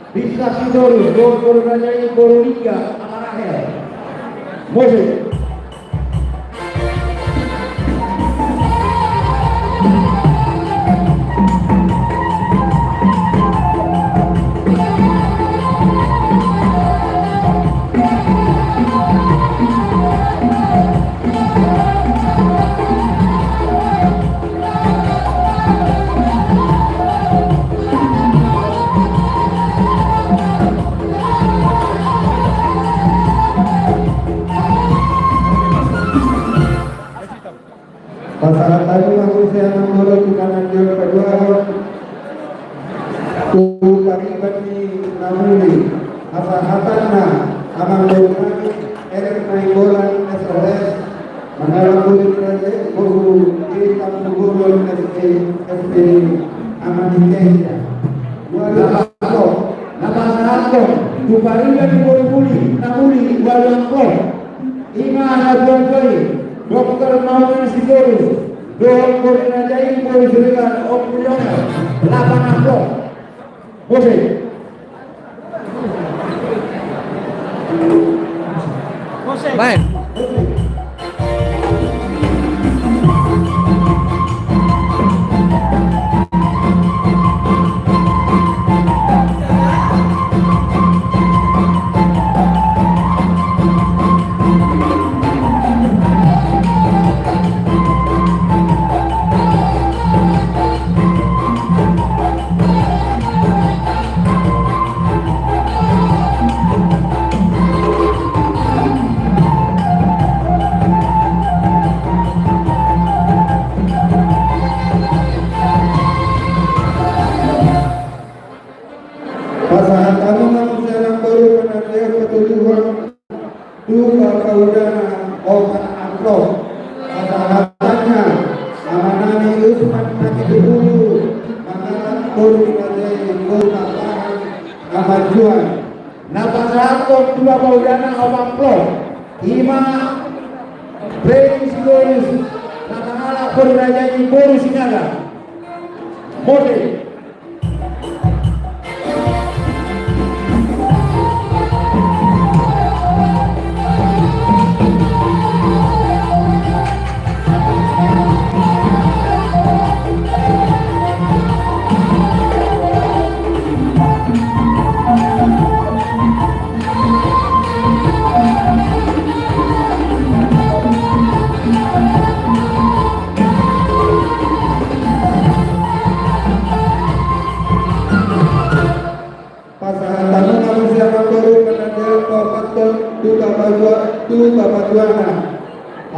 Bisa Sidorus, Gor Rajai Boroliga, Amarahel, Moses. Pasangan tadi manusia nomor kanan yang kedua tuh kami bagi namuli asahatanna amal lorani erik nainggolan SOS mengalami raja guru kita guru SP Amanikesia wala ako napasahato tuparingan muli namuli walang ko ima na Dokter Maulana Sidorus, Dokter Rajai Boroliga, Opulona, 8 April. Oke. Baik.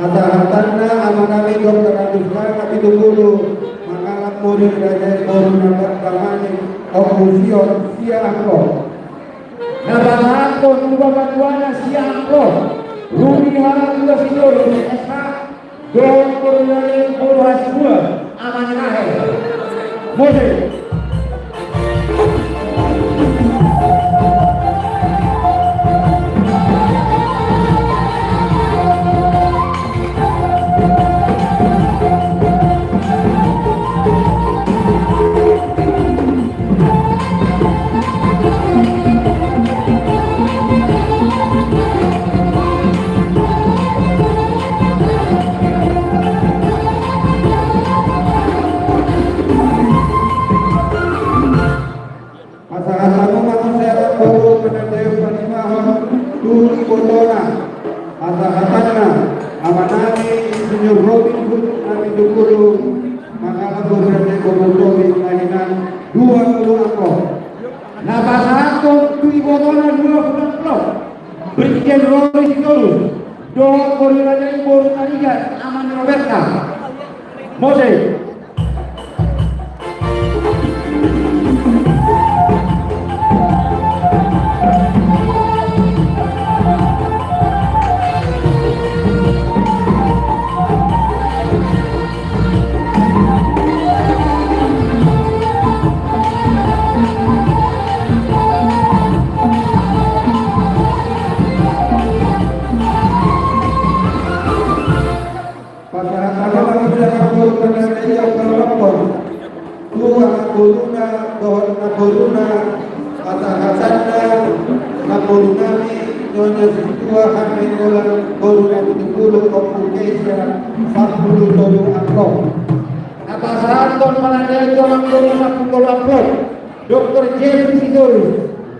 Asahatanna amanami Dokter Adusna Kapitu Guru Mangalat Murid Rajai Boroliga Kamani Okusion Siangko Nabasahato Tubabatuana Siangko Rumi Haratua Sidorus, SH Dokter Rajai Boroliga, Amarahel, Moses. Doon Korea Ibu Tanigan Aman Roberta Mose Napasahan Manandai Tolong Guru Sapukul Aplok Dr. Jeffrey Sidorus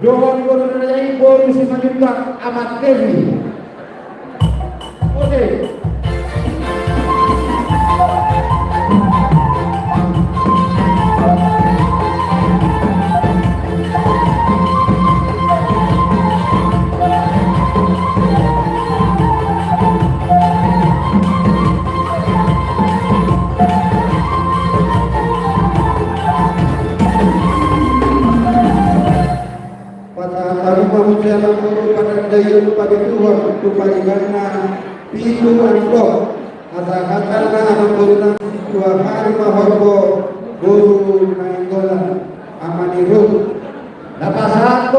Dohon Guru Nanjai Boru Simanjuntak Amat Kevi Oke Dayu pada Tuhan Tupaligana Pitu Anko Asakatana Amanguruna Dua Hari Mahorbo Guru Nainggola Amaniru Napasahan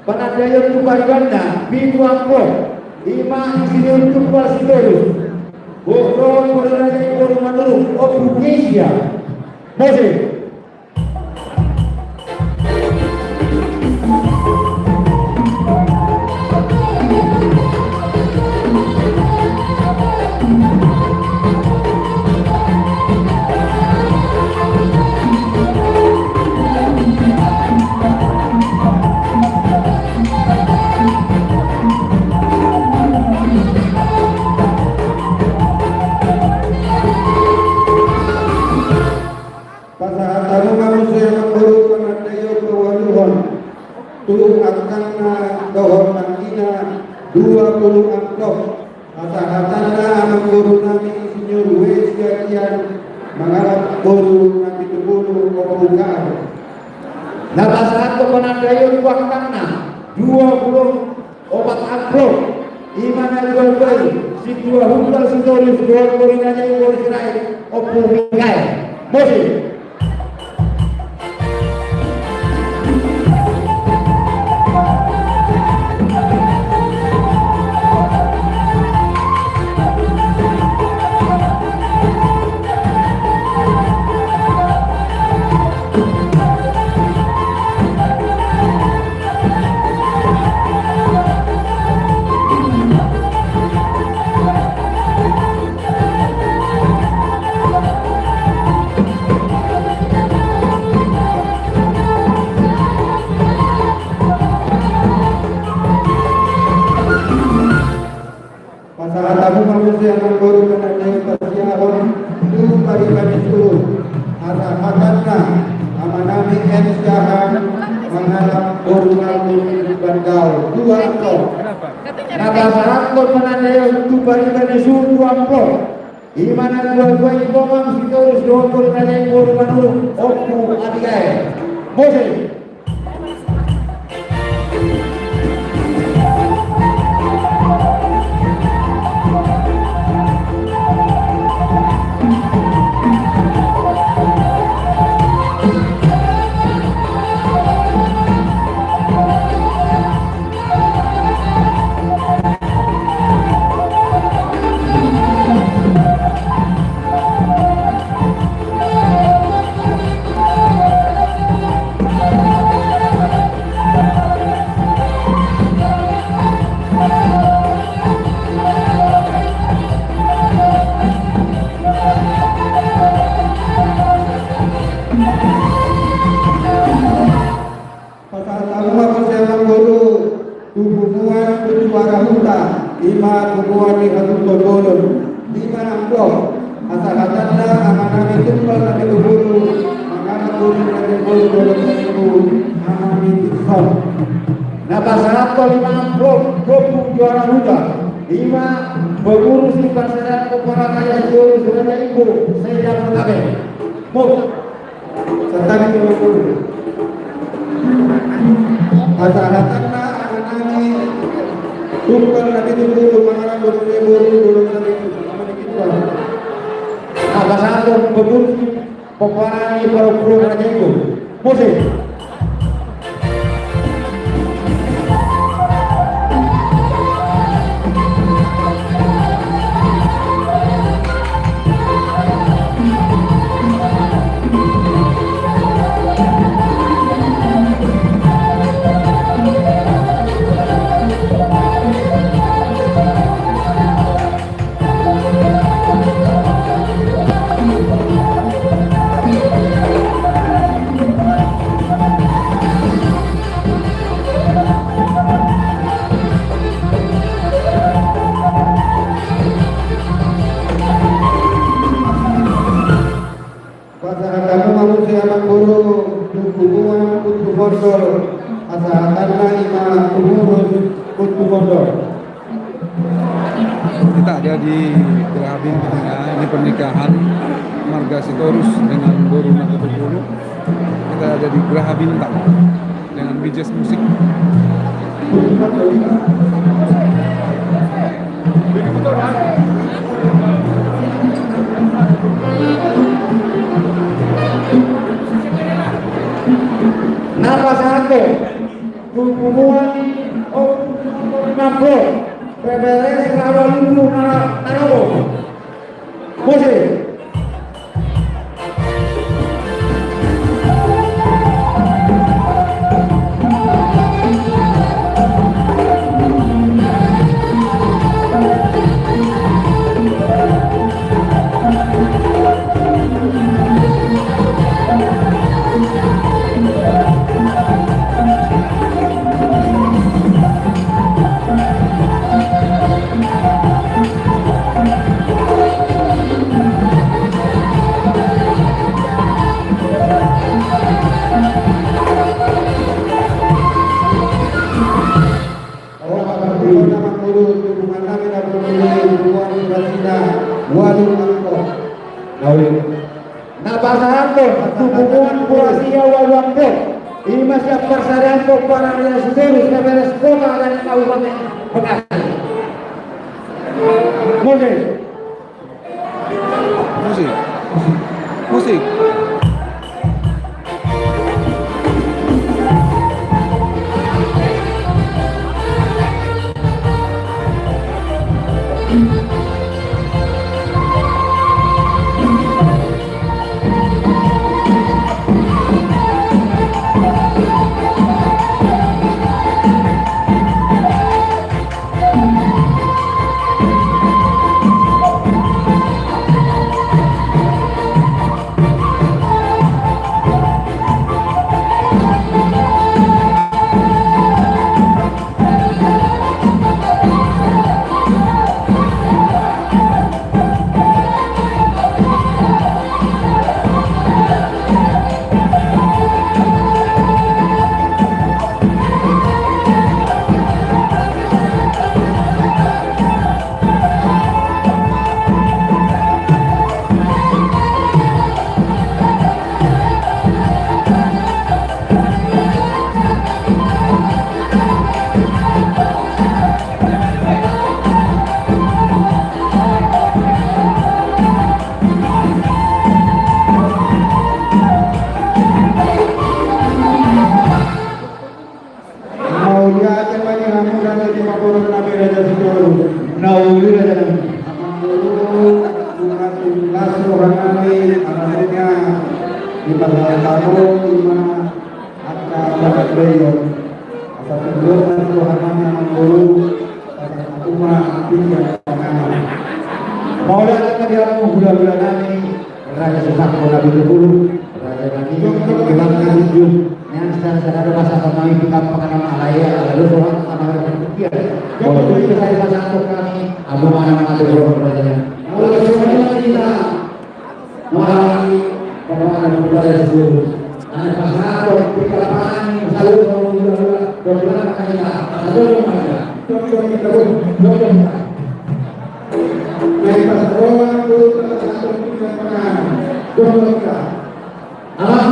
Panadayon Tupaligana Pitu Anko Ima Insinyur Tupal Sidorus Bokron Koordinasi Guru Manuru Opu Asia Mose Dohor Makina 20 amplop Asahatan Amanguru Nami Insinyur Wesiakian Mengharap Guru Nami Tebulu Komunikar Napasahan Penadayon Waktana 20 obat amplop Imana jual beli si dua huntal Sidorus Dohor Korinanya Ibu Israel Opu Minggai Mose Tabu manusia yang baru menandai persiapan itu parikan itu Asahatan Amanami Ensahan Mengharap Guru Bandau 2 amplop Napasahan Penadayon Tupaligana Isu 2 amplop Imana dua Ibomang Sidorus Dohor Korinanya Guru Manuru Opu Adigai Mose Lima Kubuan di Hatun Todolon 5 amplop Asahatan Amanami Tumpal Nabi Guru Mengharap Guru Nabi Guru Dolong Amami Tikson Napasahan 5 amplop Kopu Juara Huta Lima pengurus di Persaudaraan Peperangan seluruh Surabaya Ibu Sejak Mutabe. serta ditutup. Masyarakat anani tunggal nabi dulu mangaran buru nabi Apa satu pengurus peperangan Peperangan Ibu musik. Masyarakat manusia guru hubungan kutu mondor asalkannya ima pengurus kutu mondor. Kita ada di Geraha Bintang ya, ini pernikahan Marga Sitorus dengan Guru Nakabulu. Kita ada di Geraha Bintang dengan Bijes Musik. Napa satu hubungan makro PBS kalau dulu naro musik. Napa satu hubungan Purasia Waluangko Ima siap Persaudaraan Peperangan seluruh PBS Kota dan Kabupaten Bekasi. Musik. Musik. Musik. Maulana kadiamu bulan-bulan ini Raja Susakmo Nabi Dulu Raja Nabi Ilang Kajujung yang sadar masa kami kita pengenal alaya lalu orang sama berpikir bahwa itu saya pasang kami abu mana-mana dulu Raja mulai semuanya kita mengalami pengenalan budaya seluruh anak pasang kita lapangan selalu bulan-bulan kita satu rumah kita Alam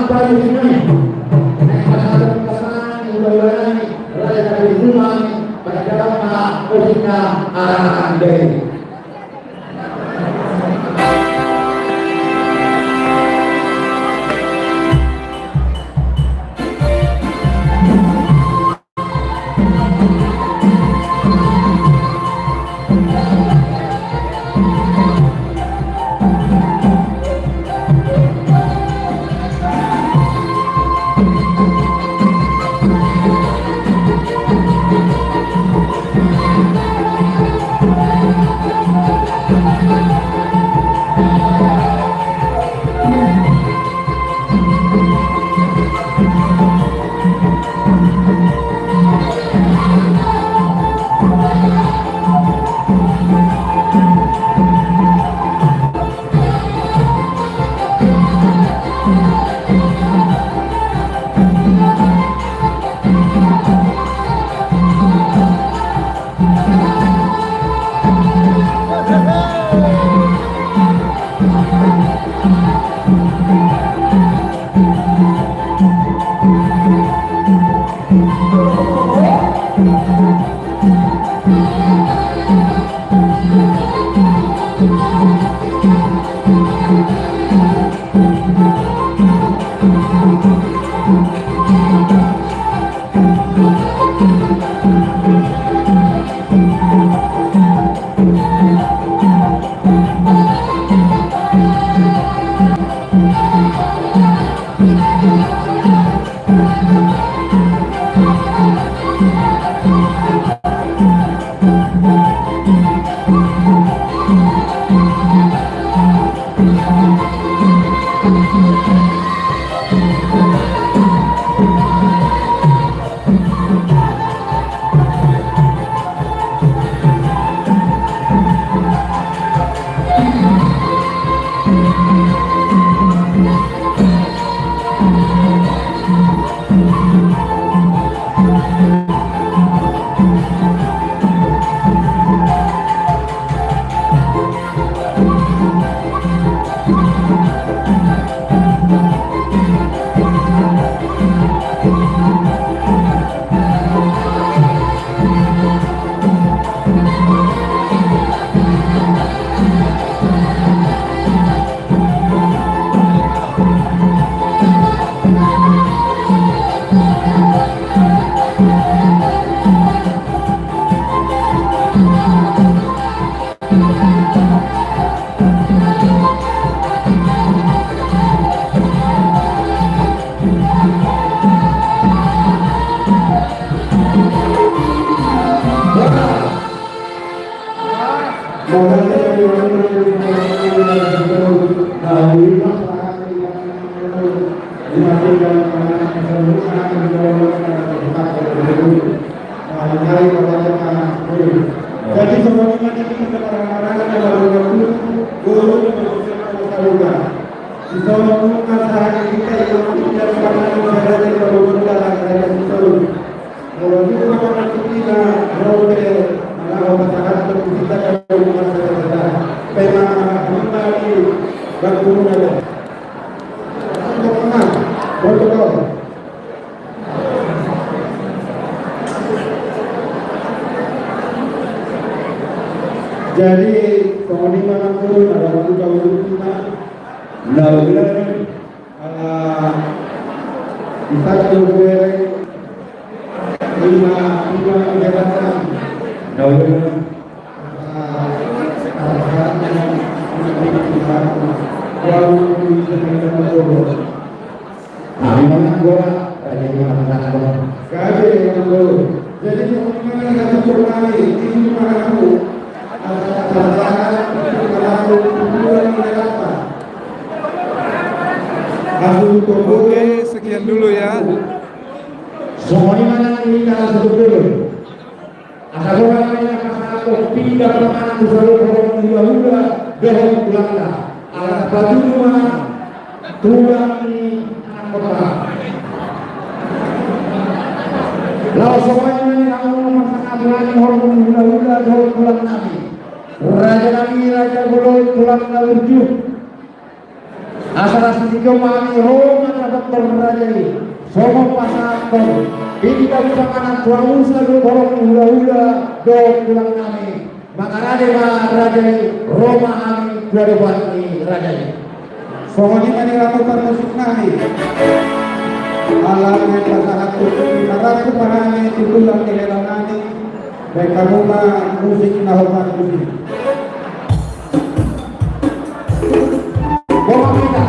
tayo sini, pasal pasangan yang raya dari rumah pada dalam posisinya arah andai. Jadi semuanya kita orang-orang yang baru guru dan di dalam masyarakat kita yang tidak pernah berada di bawah dan itu. Kalau itu orang kita rote ala masyarakat kita kalau masyarakat memang kembali berguna. Betul. Jadi penghormatan itu adalah waktu dahulu kita melakukan kita juga lima kegiatan dahulu jadi Oke, sekian dulu ya. Semuanya ini dalam satu dulu. Asal orangnya pasal pindah kemana disuruh orang Yahuda dari Belanda. Alat baju rumah tulang di anak kota. Lalu semuanya ini kamu masakan belanja orang Yahuda dari Belanda. Raja Nabi Raja Bolo Tulang Nalurju Asara Sitigo Mami Homa Dokter Raja ini Somo Pasakon Bingka Busanganan Tuang Usa Dorong Hula-hula Do Tulang Nami Makarade Raja Roma Ami Dua Raja ini Sohoni manirakukan musik nahi alamnya pasangan tutup naraku pahami tutulang nilalanani mereka rumah musik nahokan musik Bola kita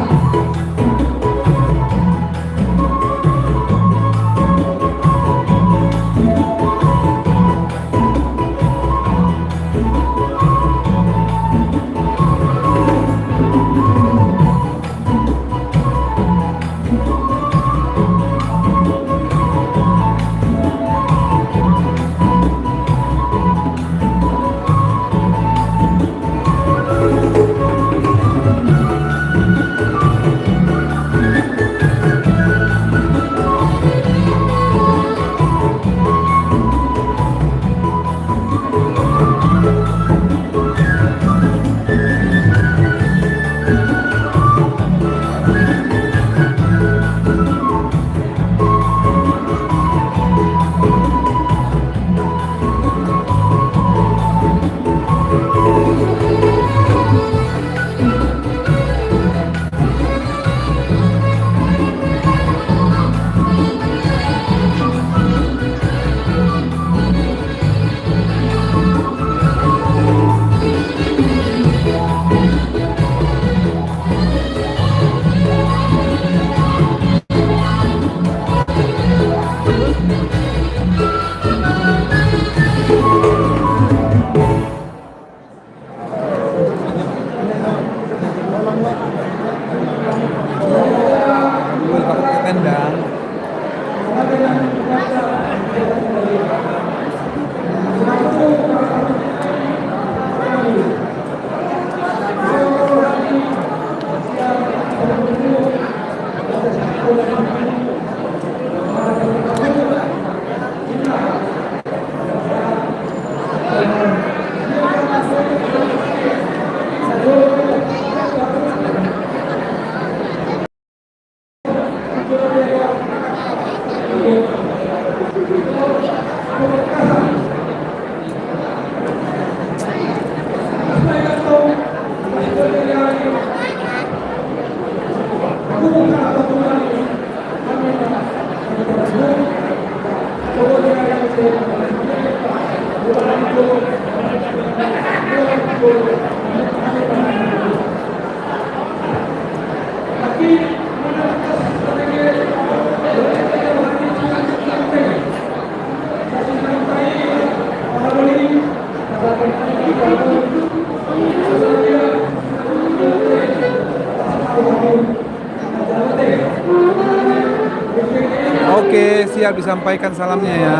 Oke, siap disampaikan salamnya ya.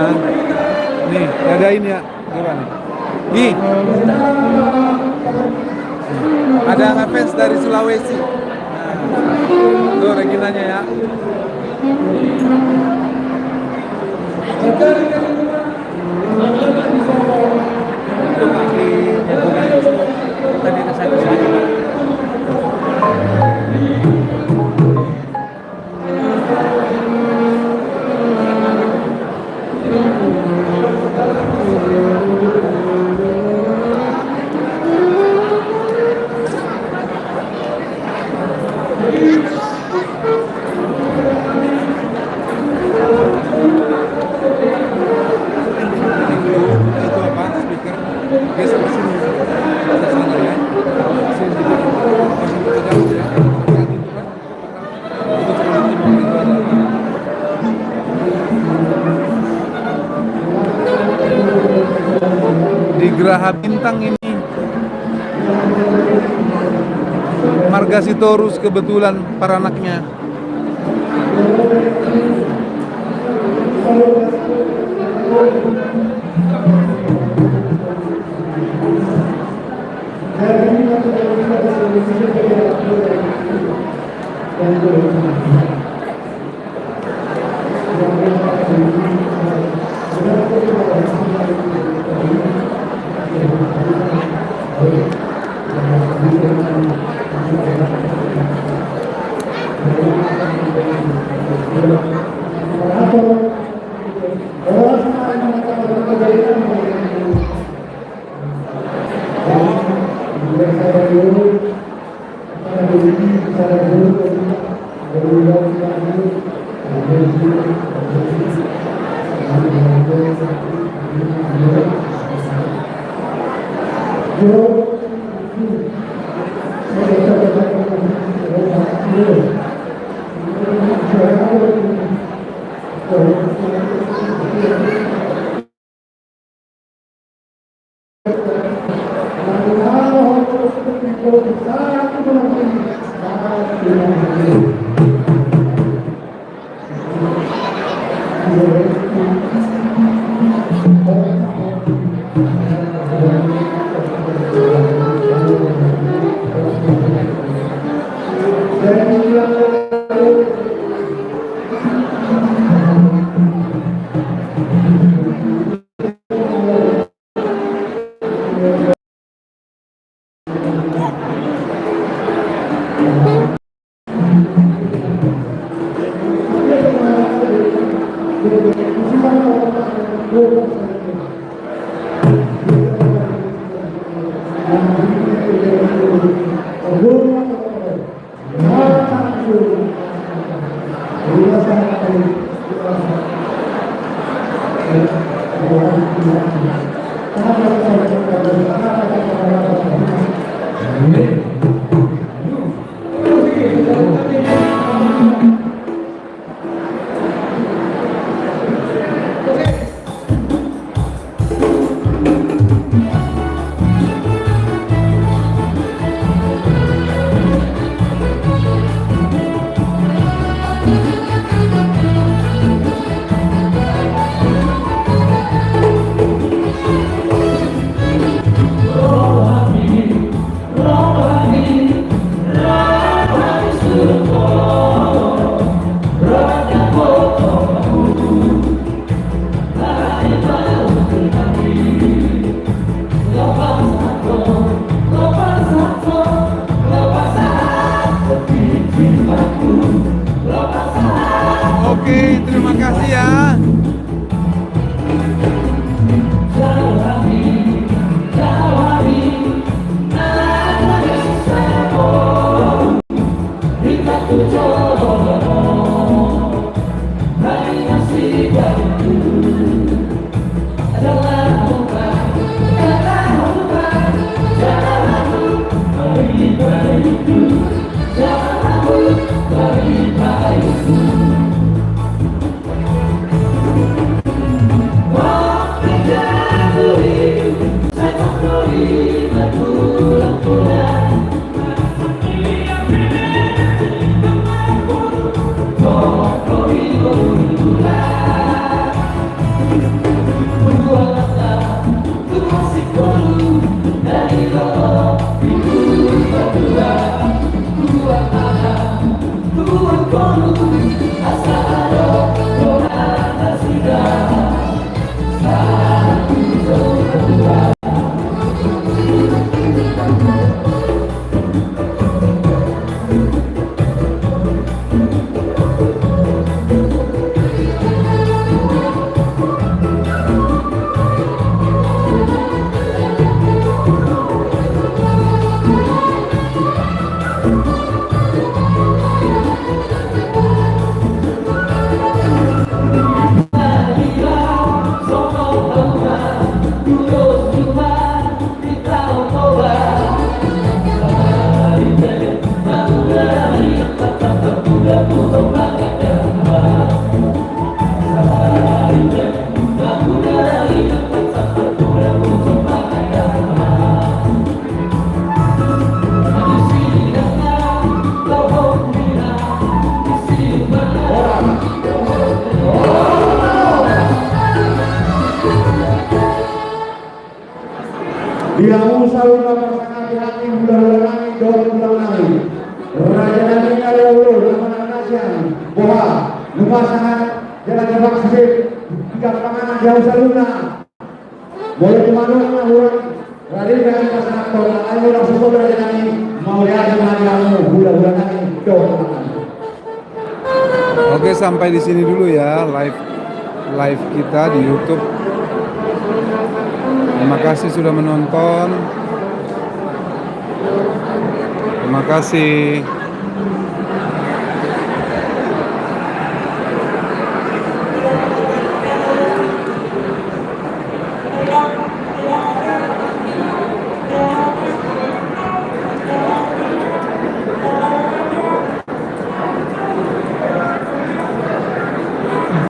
Nih, jagain ya. Coba nih. Nih. Ada ngefans dari Sulawesi. Nah, tuh Reginanya ya. Itu apa? Speaker. Geser ke sini. Ke sana ya. Sini. Langsung ke dalam ya. Di Geraha Bintang ini Marga Sitorus kebetulan para anaknya. Oke, terima kasih ya. Dia Musa ulama sangat hati bulan langit dor bulan langit. Raja Nabi Ngalolo nama nasian boha rumah sangat jalan jebak sibik tiga panganan jauh saluna. Boleh dimanukna urang Rari dengan pasangan tolak ayo langsung ke Raja Nabi mau lihat dengan kamu bulan langit dor bulan langit. Oke, sampai di sini dulu ya live kita di YouTube. Terima kasih sudah menonton. Terima kasih.